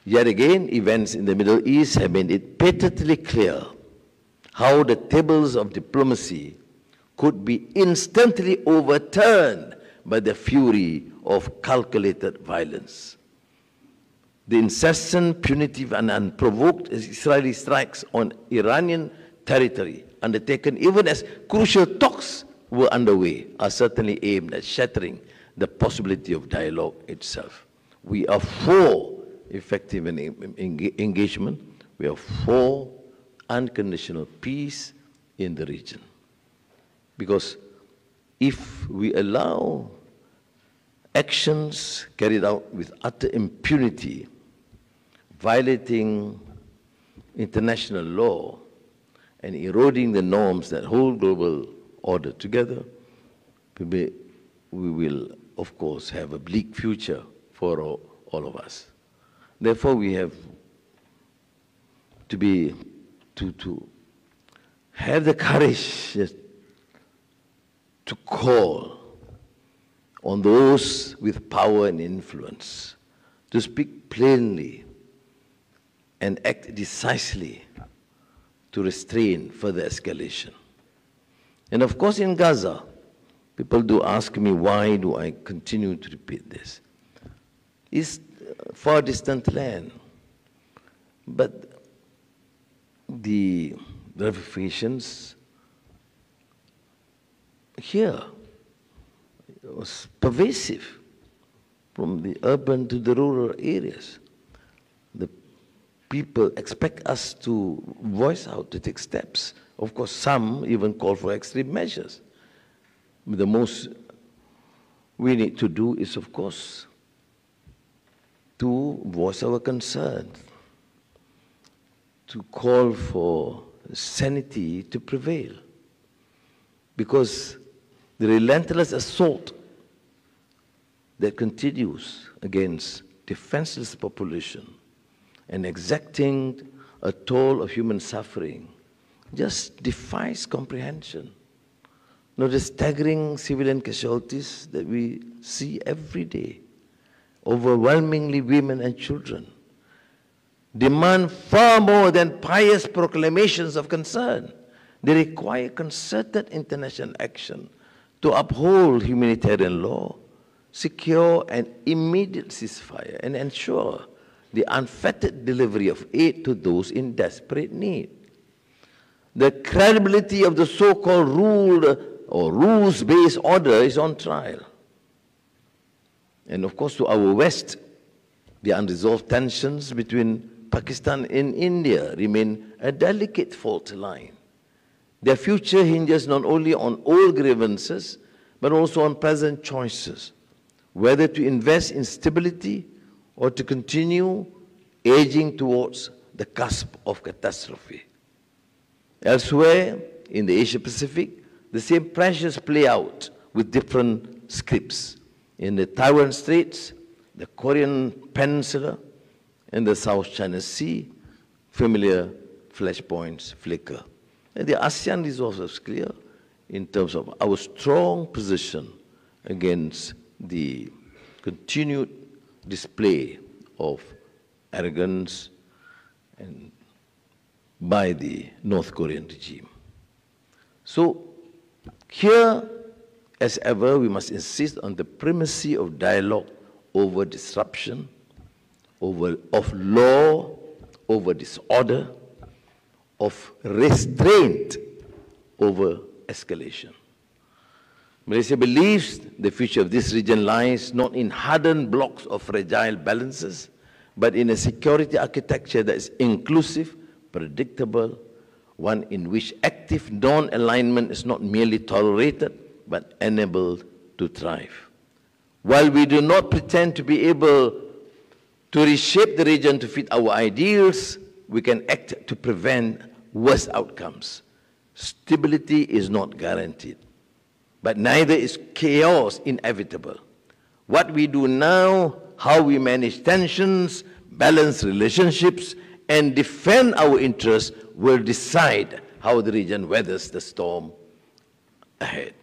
Yet again, events in the Middle East have made it patently clear how the tables of diplomacy could be instantly overturned by the fury of calculated violence. The incessant, punitive, and unprovoked Israeli strikes on Iranian territory, undertaken even as crucial talks were underway, are certainly aimed at shattering the possibility of dialogue itself. We are for effective engagement. We are for unconditional peace in the region. Because if we allow actions carried out with utter impunity, violating international law and eroding the norms that hold global order together, we will, of course, have a bleak future for all of us. Therefore, we have to have the courage to call on those with power and influence to speak plainly and act decisively to restrain further escalation. And of course, in Gaza, people do ask me, why do I continue to repeat this? It's a far distant land, but the ramifications here was pervasive, from the urban to the rural areas. The people expect us to voice out, to take steps. Of course, some even call for extreme measures. The most we need to do is, of course, to voice our concern, to call for sanity to prevail. Because the relentless assault that continues against defenseless population and exacting a toll of human suffering just defies comprehension. You know, the staggering civilian casualties that we see every day, overwhelmingly women and children, demand far more than pious proclamations of concern. They require concerted international action to uphold humanitarian law, secure an immediate ceasefire, and ensure the unfettered delivery of aid to those in desperate need. The credibility of the so-called rules-based order is on trial. And of course, to our west, the unresolved tensions between Pakistan and India remain a delicate fault line. Their future hinges not only on old grievances, but also on present choices, whether to invest in stability or to continue edging towards the cusp of catastrophe. Elsewhere, in the Asia-Pacific, the same pressures play out with different scripts. In the Taiwan Straits, the Korean Peninsula, and the South China Sea, familiar flashpoints flicker. And the ASEAN resolve is clear in terms of our strong position against the continued display of arrogance and by the North Korean regime. So here, as ever, we must insist on the primacy of dialogue over disruption, of law over disorder, of restraint over escalation. Malaysia believes the future of this region lies not in hardened blocks of fragile balances, but in a security architecture that is inclusive, predictable, one in which active non-alignment is not merely tolerated, but enabled to thrive. While we do not pretend to be able to reshape the region to fit our ideals, we can act to prevent worse outcomes. Stability is not guaranteed, but neither is chaos inevitable. What we do now, how we manage tensions, balance relationships, and defend our interests will decide how the region weathers the storm ahead.